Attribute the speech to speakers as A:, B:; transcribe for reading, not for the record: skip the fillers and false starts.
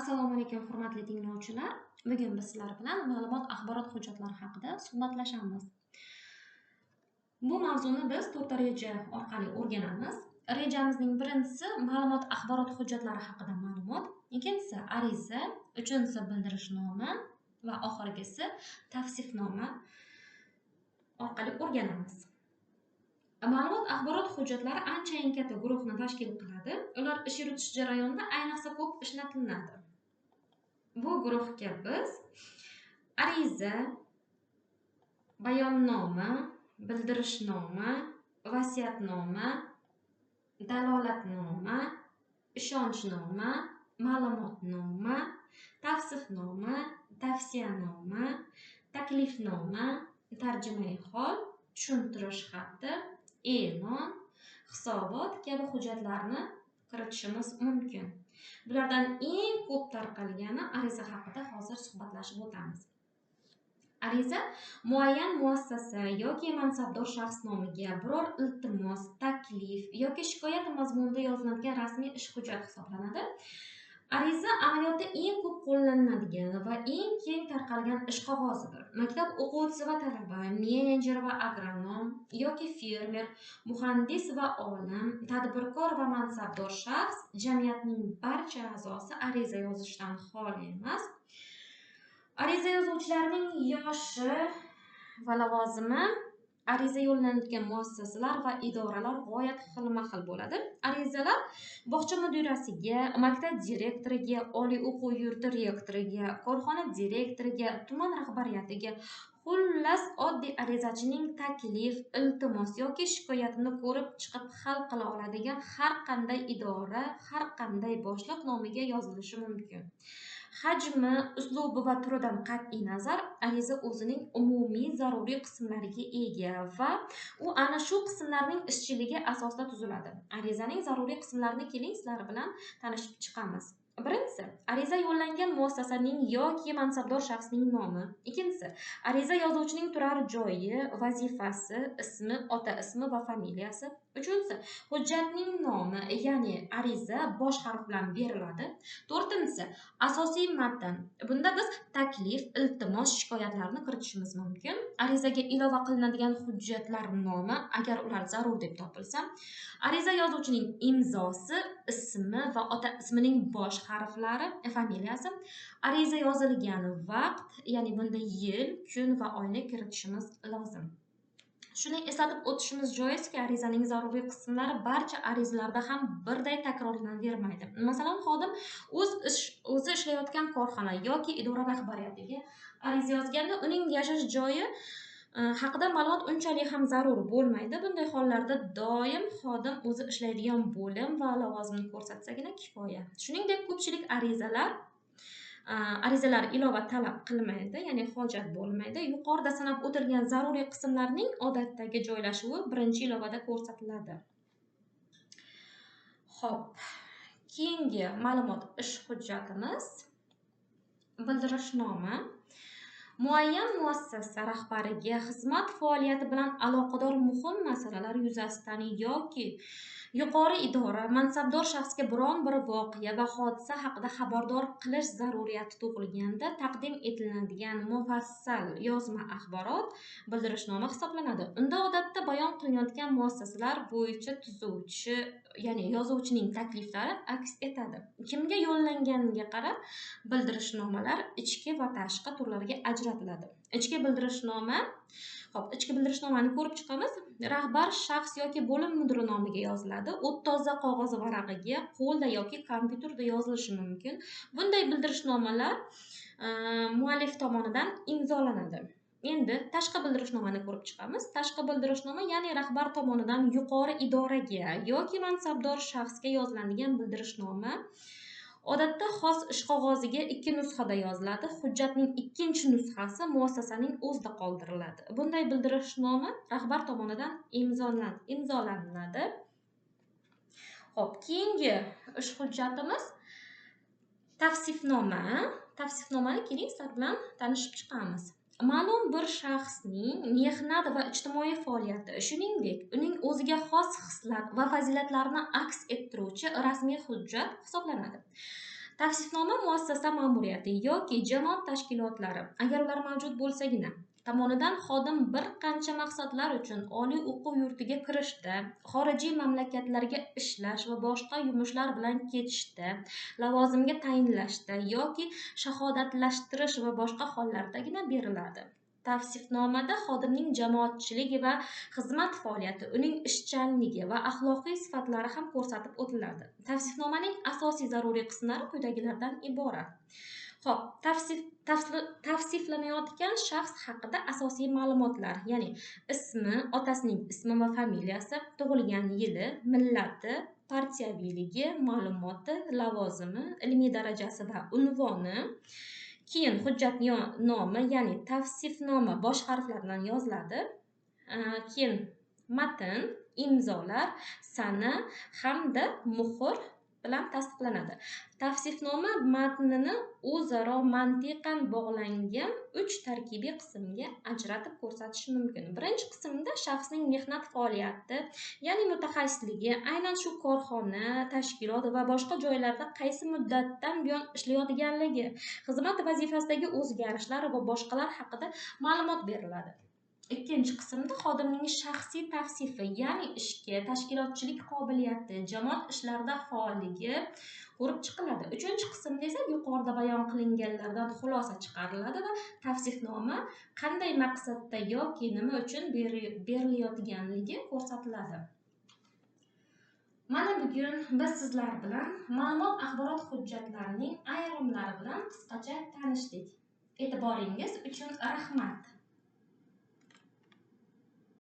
A: Assalomu alaykum hurmatli tinglovchilar. Bugun biz sizlar bilan ma'lumot axborot hujjatlari haqida suhbatlashamiz. Bu mavzuni biz 4 ta reja orqali o'rganamiz. Rejamizning birinchisi ma'lumot axborot hujjatlari haqida ma'lumot, ikkinchisi ariza, uchinchisi bildirishnoma va oxirgisi tavsifnoma orqali o'rganamiz. Ma'lumot axborot hujjatlari anchayin katta guruhni tashkil qiladi. Ular ish yuritish jarayonida ayniqsa ko'p ishlatiladi. Bu guruhga biz ariza, bayonnoma, bildirishnoma, vasiyatnoma, dalolatnoma, ishonchnoma, ma'lumotnoma, tavsifnoma, tavsiyanoma, taklifnoma, tarjimai hol, tushuntirish xati, e'lon, hisobot kabi hujjatlarni kiritishimiz mumkin. Bulardan eng ko'p tarqalgani ariza haqida hozir suhbatlashib o'tamiz. Ariza muayyan muassasa yoki mansabdor shaxs nomiga biror iltimos, taklif yoki shikoyat mazmunida yoziladigan rasmiy ish hujjati hisoblanadi. Ariza amaliyotda eng ko'p qo'llaniladigan va eng keng tarqalgan ish qog'ozidir. Maktab o'quvchisi va talaba, menejer va agronom yoki fermer, muhandis va olim, tadbirkor va mansabdor shaxs, jamiyatning barcha a'zosi ariza yozishdan xoli emas. Ariza yozuvchilarning yoshi va lavozimi, ariza yo'llanadigan muassasalar va idoralar g'oyat xilma-xil bo'ladi. Arizalar bog'cha mudirasiga, maktab direktoriga, oliy o'quv yurti rektoriga, korxona direktoriga, tuman rahbariyatiga, xullas oddiy arizachining taklif, iltimos yoki shikoyatini ko'rib chiqib hal qila oladigan har qanday idora, har qanday boshliq nomiga yozilishi mumkin. Hajmi, uslubi va turidan qat'iy nazar ariza o'zining umumiy zaruriy qismlariga ega va u ana shu qismlarning ishchiligi asosida tuziladi. Arizaning zaruriy qismlarini keling sizlar bilan tanishib chiqamiz. Birinchisi, ariza yo'llangan muassasaning yoki mansabdor shaxsning nomi. Ikkinchisi, ariza yozuvchining turar joyi, vazifasi, ismi, ota ismi va familiyasi. Uchinchisi, hujjatning nomi, ya'ni ariza bosh harf bilan beriladi. To'rtinchisi, asosiy matn. Bunda biz taklif, iltimos, shikoyatlarni kiritishimiz mumkin. Arizaga ilova qilinadigan hujjatlar nomi, agar ular zarur deb topilsa. Ariza yozuvchining imzosi, ismi va ota ismining bosh harflari, familiyasi. Ariza yozilgan vaqt, ya'ni bunda yil, kun va oyni kiritishimiz lozim. Shuni eslatib o'tishimiz joizki, arizaning zaruriy qismlari barcha arizalarda ham birday takrorlanavermaydi. Masalan, xodim o'zi ishlayotgan korxona yoki idora rahbariyatiga ariza yozganda uning yashash joyi haqida ma'lumot unchalik ham zarur bo'lmaydi. Bunday hollarda doim xodim o'zi ishlaydigan bo'lim va lavozimni ko'rsatsagina kifoya. Shuningdek, ko'pchilik arizalar ilova talab qilmaydi, ya'ni hojat bo'lmaydi. Yuqorida sanab o'tilgan zaruriy qismlarning odatdagi joylashuvi birinchi ilovada ko'rsatiladi. Xo'p, keyingi ma'lumot ish hujjatimiz bildirishnoma. Muayyan muassasa rahbariga xizmat faoliyati bilan aloqador muhim masalalar yuzasidan yoki yuqori idora mansabdor shaxsga biron bir voqea va hodisa haqida xabardor qilish zaruriyati tug'ilganda taqdim etiladigan mufassal yozma axborot bildirishnoma hisoblanadi. Unda odatda bayon qilinayotgan muassasalar bo'yicha tuzuvchi, ya'ni yozuvchining takliflari aks etadi. Kimga yo'llanganiga qarab bildirishnomalar ichki va tashqi turlarga ajratiladi. Ichki bildirishnoma, ichki bildirishnomani ko'rib chiqamiz. Rahbar shaxs yoki bo'lim mudiri nomiga yoziladi. U toza qog'oz varag'iga, qo'lda yoki kompyuterda yozilishi mumkin. Bunday bildirishnomalar muallif tomonidan imzolanadi. Endi tashqi bildirishnomani ko'rib chiqamiz. Tashqi bildirishnoma, ya'ni rahbar tomonidan yuqori idoraga yoki mansabdor shaxsga yoziladigan bildirishnoma. Odatda xos ish qog'oziga 2 nusxada yoziladi. Hujjatning ikkinchi nusxasi muassasaning o'zida qoldiriladi. Bunday bildirishnoma rahbar tomonidan imzolanadi. Xo'p, keyingi ish hujjatimiz tavsifnoma. Tavsifnomani keling sizlar bilan tanishib chiqamiz. Ma'lum bir shaxsning mehnat va ijtimoiy faoliyati, shuningdek, uning o'ziga xos xislat va fazilatlarini aks ettiruvchi rasmiy hujjat hisoblanadi. Tavsifnoma muassasa ma'muriyati yoki jamoat tashkilotlari, agar ular mavjud bo'lsagina, tomonidan xodim bir qancha maqsadlar uchun oliy o'quv yurtiga kirishda, xorijiy mamlakatlarga ishlash va boshqa yumushlar bilan ketishda, lavozimga tayinlashda yoki shahodatlashtirish va boshqa hollardagina beriladi. Tavsifnomada xodimning jamoatchiligi va xizmat faoliyati, uning ishchanligi va axloqiy sifatlari ham ko'rsatib o'tiladi. Tavsifnomaning asosiy zaruriy qismlari quyidagilardan iborat. Xo'p, tavsiflanayotgan shaxs haqida asosiy ma'lumotlar, ya'ni ismi, otasining ismi va familiyasi, tug'ilgan yili, millati, partiyaviyligi, ma'lumoti, lavozimi, ilmiy darajasi va unvoni. Keyin hujjatnoma, ya'ni tavsifnoma bosh harflar bilan yoziladi. Keyin matn, imzolar, sana hamda muhr bilan tasdiqlanadi. Tavsifnoma matnini o'zaro mantiqan bog'langan 3 tarkibiy qismga ajratib ko'rsatish mumkin. Birinchi qismda shaxsning mehnat faoliyati, ya'ni mutaxassisligi, aynan shu korxona, tashkilot va boshqa joylarda qaysi muddatdan buyon ishlayotganligi, xizmat vazifasidagi o'zgarishlar va boshqalar haqida ma'lumot beriladi. Ikkinchi qismda xodimning shaxsiy tavsifi, ya'ni ishga, tashkilotchilik qobiliyati, jamoat ishlarida faolligi ko'rib chiqiladi. Uchinchi qismda esa yuqorida bayon qilinganlardan xulosa chiqariladi va tavsifnoma qanday maqsadda yoki nima uchun berilayotganligi ko'rsatiladi. Mana bugun biz sizlar bilan ma'lumot axborot hujjatlarining ayrimlari bilan qisqacha tanishdik. E'tiboringiz uchun rahmat.